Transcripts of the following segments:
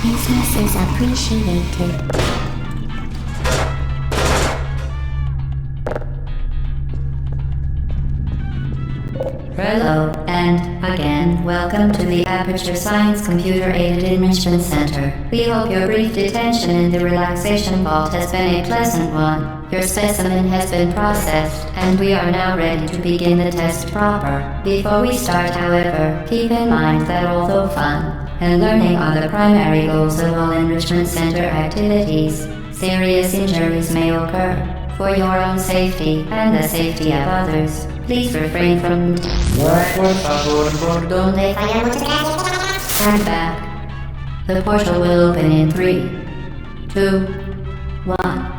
business is appreciated. Hello, and again, welcome to the Aperture Science Computer-Aided Enrichment Center. We hope your brief detention in the relaxation vault has been a pleasant one. Your specimen has been processed, and we are now ready to begin the test proper. Before we start, however, keep in mind that although fun and learning are the primary goals of all Enrichment Center activities, serious injuries may occur. For your own safety and the safety of others, please refrain from stand back. The portal will open in 3, 2, 1.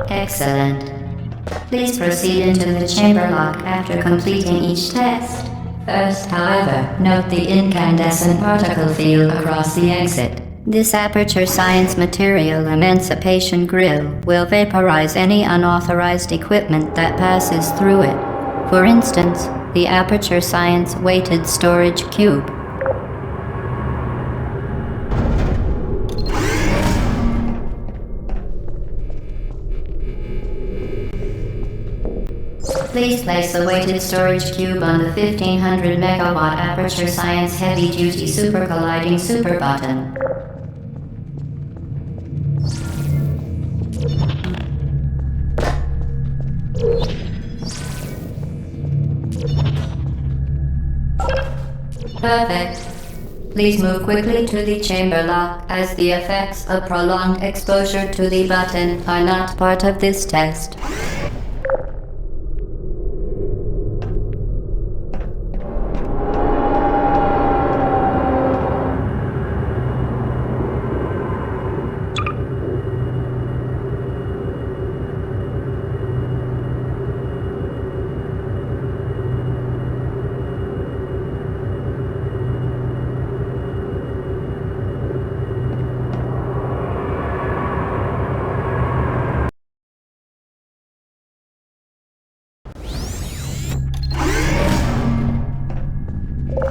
Excellent. Please proceed into the chamber lock after completing each test. First, however, note the incandescent particle field across the exit. This Aperture Science Material Emancipation Grill will vaporize any unauthorized equipment that passes through it. For instance, the Aperture Science Weighted Storage Cube. Please place the weighted storage cube on the 1500 megawatt Aperture Science Heavy Duty Super Colliding Super Button. Perfect. Please move quickly to the chamber lock, as the effects of prolonged exposure to the button are not part of this test.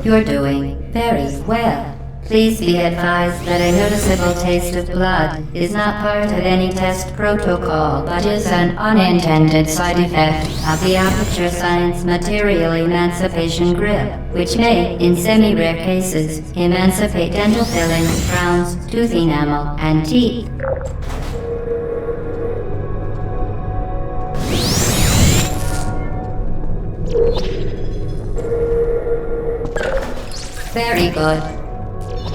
You're doing very well. Please be advised that a noticeable taste of blood is not part of any test protocol, but is an unintended side effect of the Aperture Science Material Emancipation Grill, which may, in semi-rare cases, emancipate dental fillings, crowns, tooth enamel, and teeth. Very good.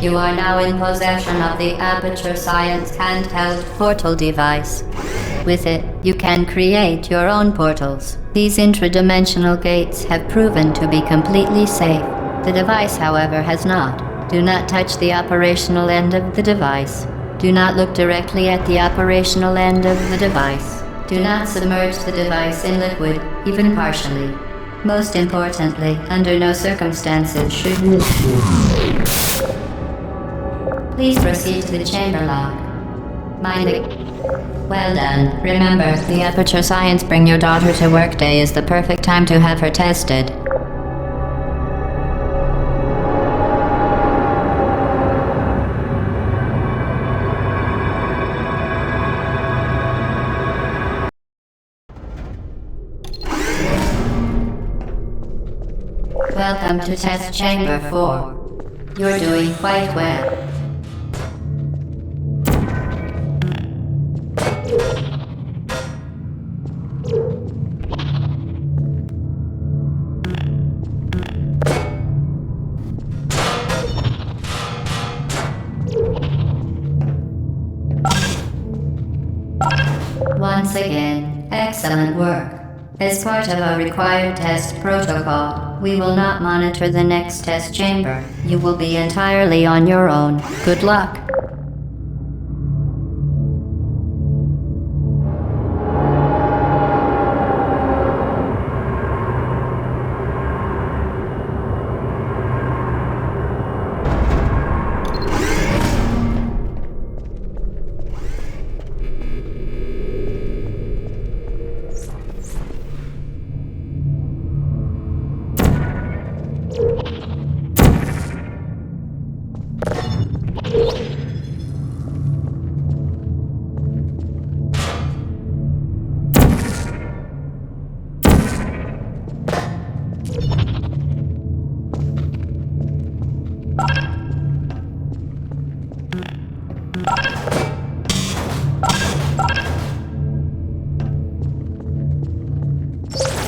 You are now in possession of the Aperture Science handheld portal device. With it, you can create your own portals. These intradimensional gates have proven to be completely safe. The device, however, has not. Do not touch the operational end of the device. Do not look directly at the operational end of the device. Do not submerge the device in liquid, even partially. Most importantly, under no circumstances should you... Please proceed to the chamber lock. Mind it. Well done. Remember, the Aperture Science Bring Your Daughter to Work Day is the perfect time to have her tested. Welcome to Test Chamber 4. You're doing quite well. Once again, excellent work. As part of a required test protocol, we will not monitor the next test chamber. You will be entirely on your own. Good luck.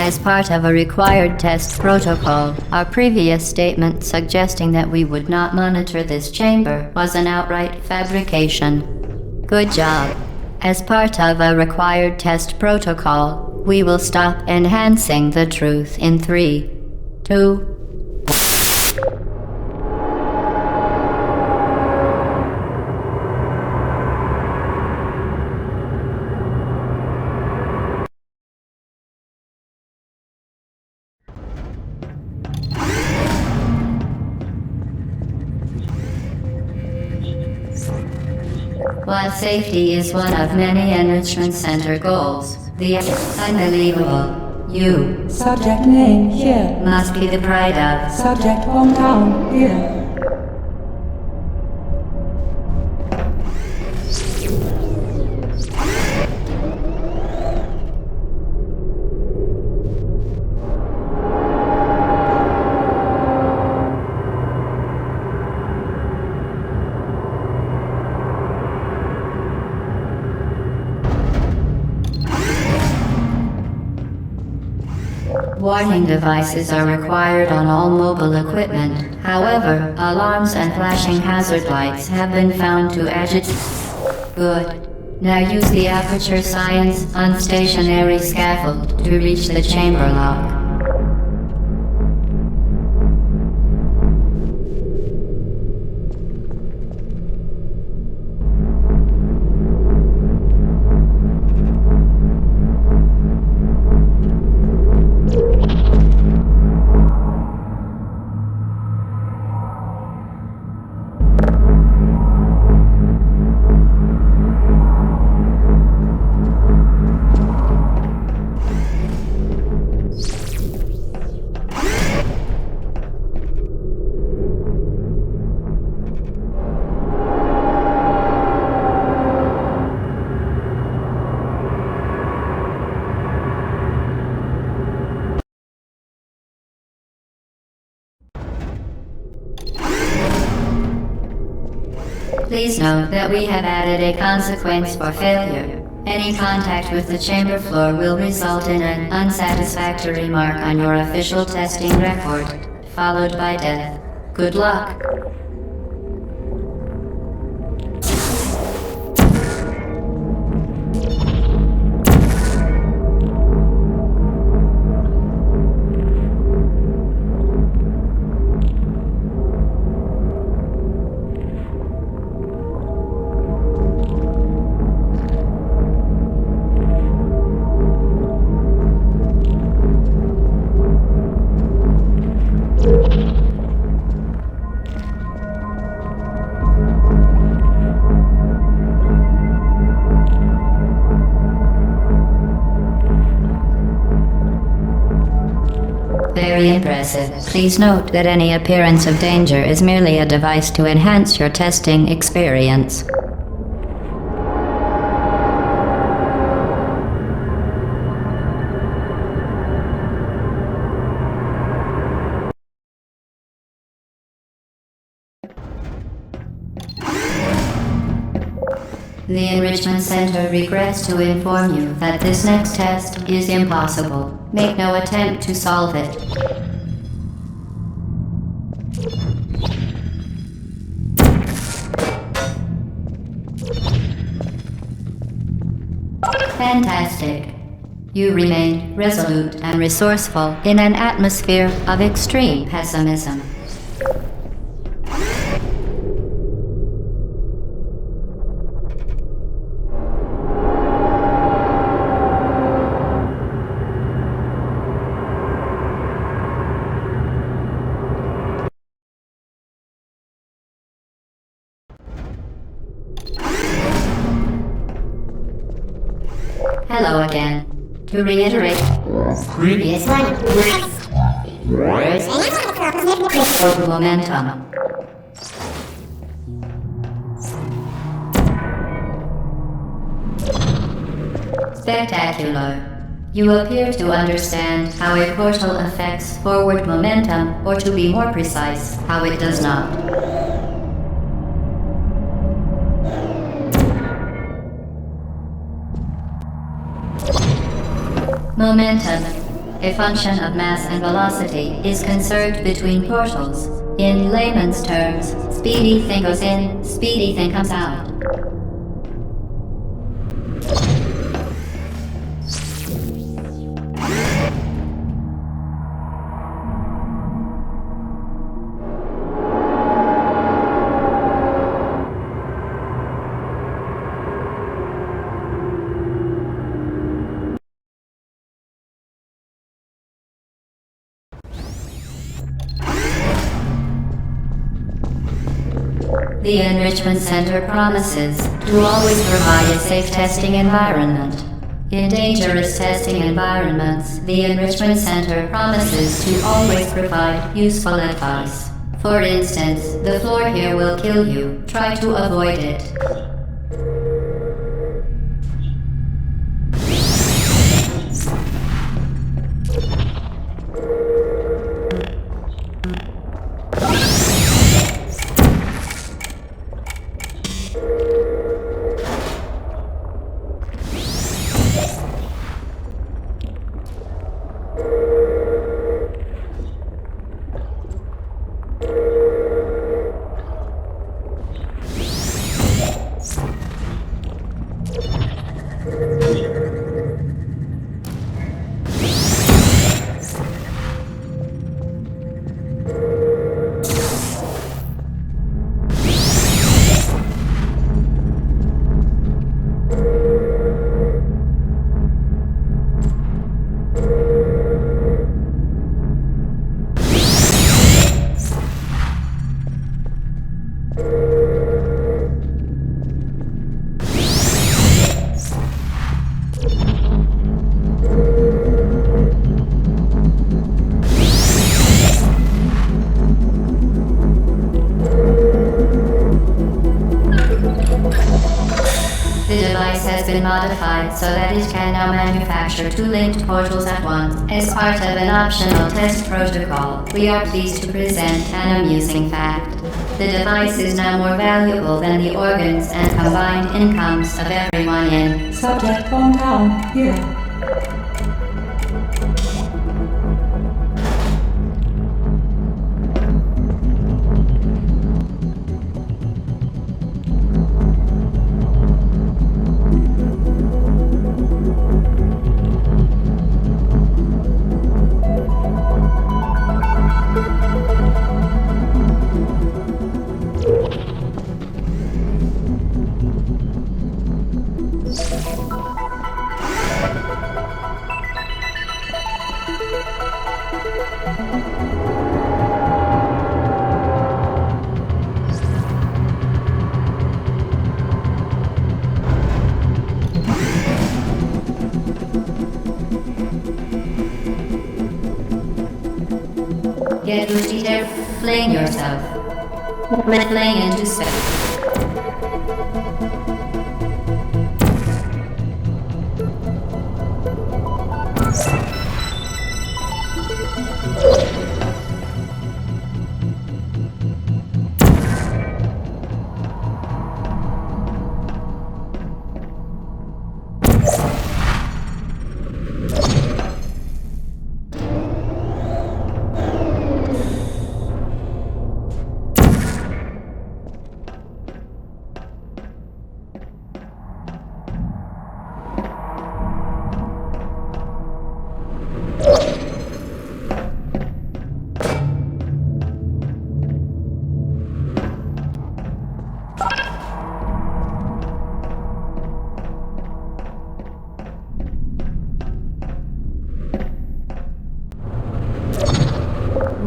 As part of a required test protocol, our previous statement suggesting that we would not monitor this chamber was an outright fabrication. Good job. As part of a required test protocol, we will stop enhancing the truth in 3, 2, While safety is one of many Enrichment Center goals, the unbelievable you Subject name here. must be the pride of. Subject hometown here. Warning devices are required on all mobile equipment. However, alarms and flashing hazard lights have been found to agitate. Good. Now use the Aperture Science unstationary scaffold to reach the chamber lock. Please note that we have added a consequence for failure. Any contact with the chamber floor will result in an unsatisfactory mark on your official testing record, followed by death. Good luck. Very impressive. Please note that any appearance of danger is merely a device to enhance your testing experience. The Enrichment Center regrets to inform you that this next test is impossible. Make no attempt to solve it. Fantastic. You remained resolute and resourceful in an atmosphere of extreme pessimism. Hello again. To reiterate, previous one. Momentum. Spectacular. You appear to understand how a portal affects forward momentum, or to be more precise, how it does not. Momentum, a function of mass and velocity, is conserved between portals. In layman's terms, speedy thing goes in, speedy thing comes out. The Enrichment Center promises to always provide a safe testing environment. In dangerous testing environments, the Enrichment Center promises to always provide useful advice. For instance, the floor here will kill you. Try to avoid it. Modified so that it can now manufacture two linked portals at once. As part of an optional test protocol, we are pleased to present an amusing fact. The device is now more valuable than the organs and combined incomes of everyone in Subject hometown here. Get boosty there, fling yourself. Fling into space.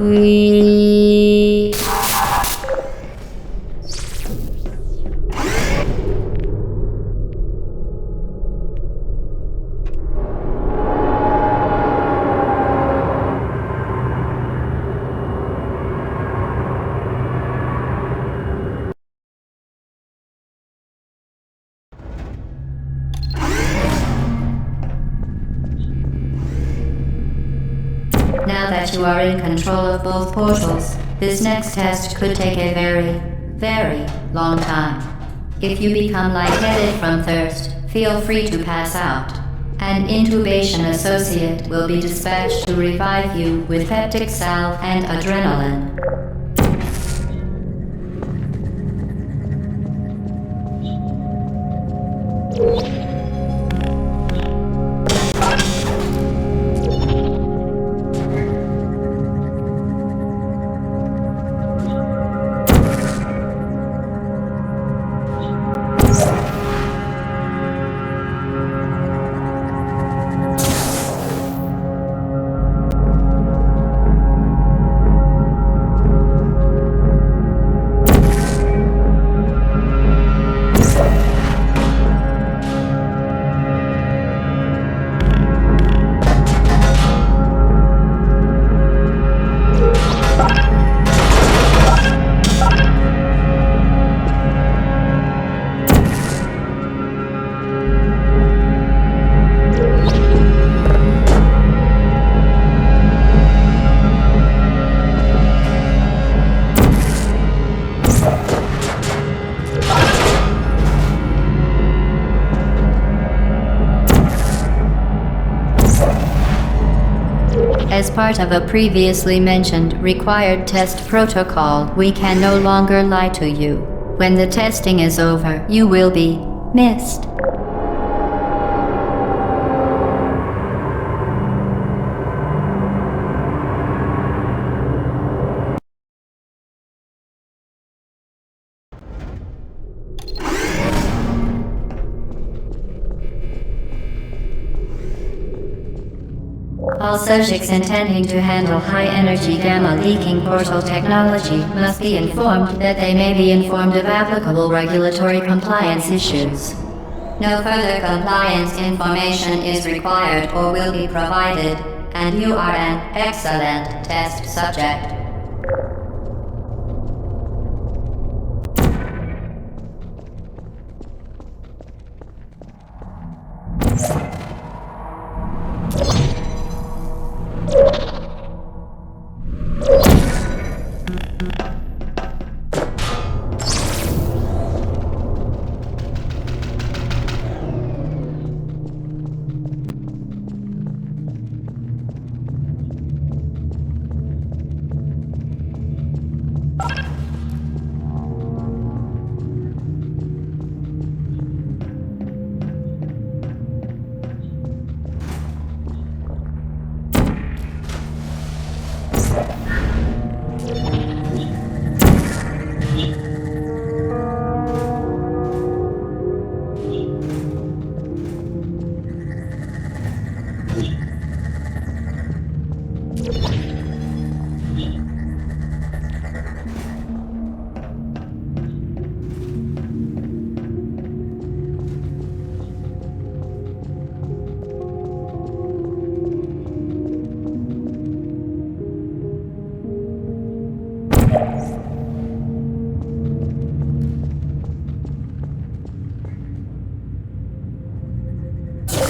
We... Now that you are in control of both portals, this next test could take a very, very long time. If you become lightheaded from thirst, feel free to pass out. An intubation associate will be dispatched to revive you with peptic salve and adrenaline. As part of a previously mentioned required test protocol, we can no longer lie to you. When the testing is over, you will be missed. All subjects intending to handle high-energy gamma-leaking portal technology must be informed that they may be informed of applicable regulatory compliance issues. No further compliance information is required or will be provided, and you are an excellent test subject.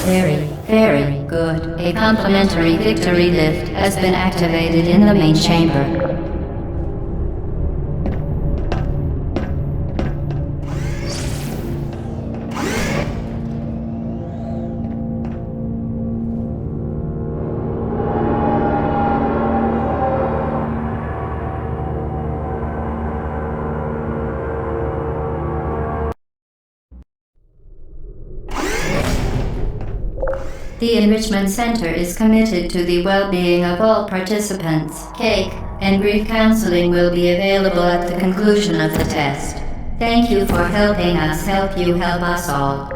Very, very good. A complimentary victory lift has been activated in the main chamber. The Enrichment Center is committed to the well-being of all participants. Cake and brief counseling will be available at the conclusion of the test. Thank you for helping us help you help us all.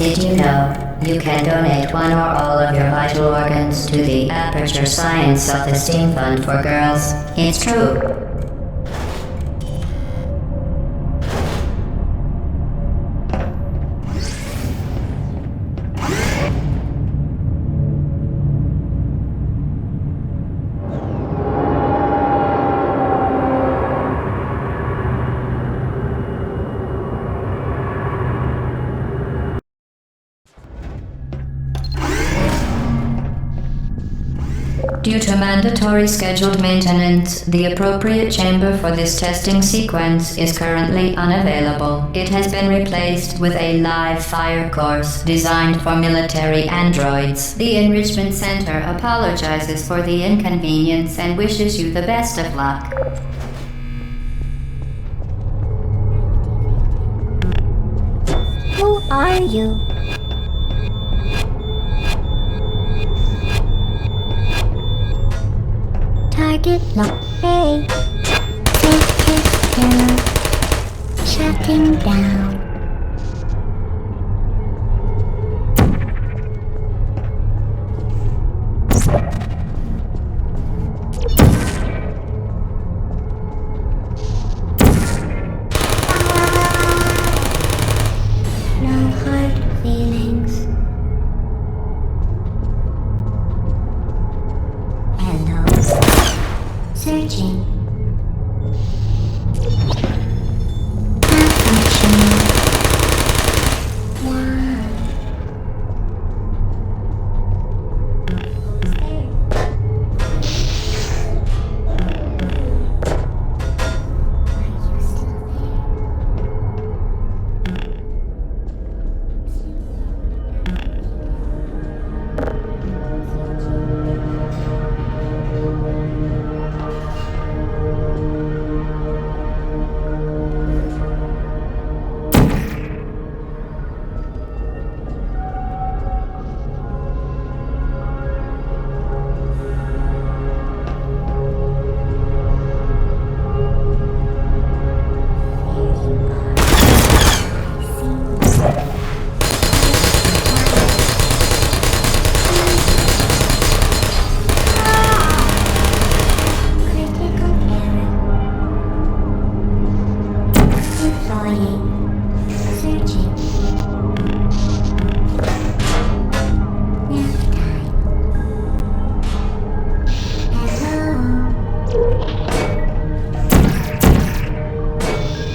Did you know you can donate one or all of your vital organs to the Aperture Science Self-Esteem Fund for Girls? It's true. Due to mandatory scheduled maintenance, the appropriate chamber for this testing sequence is currently unavailable. It has been replaced with a live fire course designed for military androids. The Enrichment Center apologizes for the inconvenience and wishes you the best of luck. Who are you? Target locked. Hey. Take it down. Shutting down. No hard feelings. Hello. Searching. Malfunctioning. Why? Are you still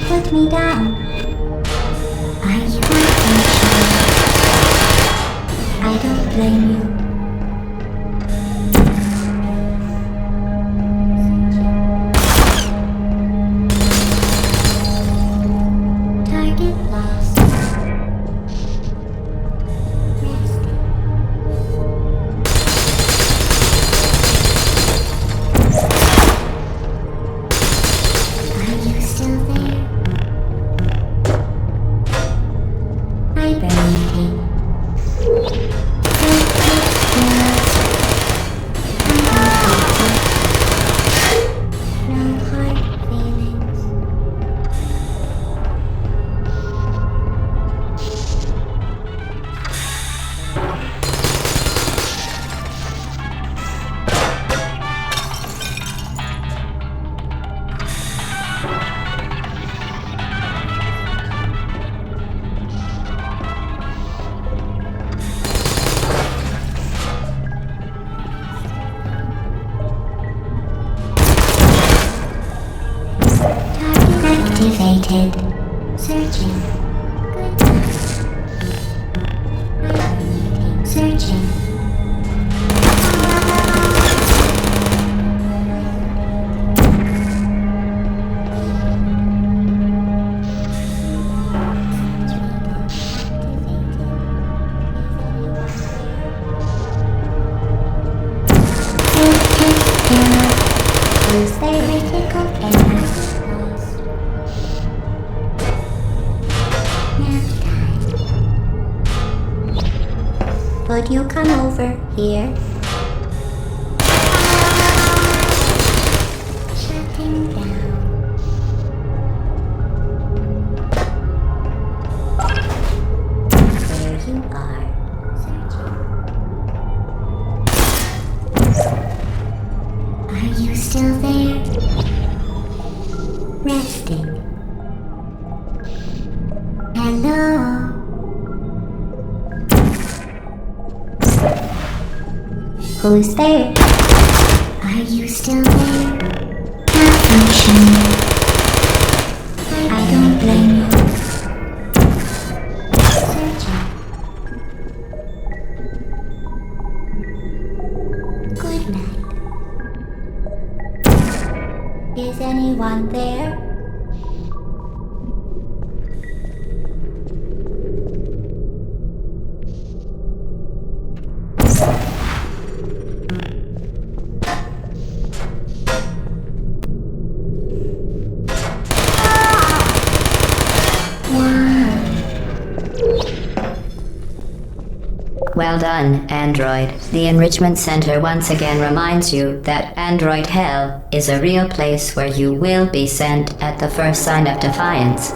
Put me down. Are you unconscious? I don't blame you. Target lost. Resting. Are you still there? Hibernating. No hard feelings. Activated. Searching. Hibernating. Searching. Use theoretical errors. Could you come over here? Shutting down. There you Hello? Who's there? Are you still there? Malfunctioning. I don't blame you. Searching. Good night. Is anyone there? Well done, Android. The Enrichment Center once again reminds you that Android Hell is a real place where you will be sent at the first sign of defiance.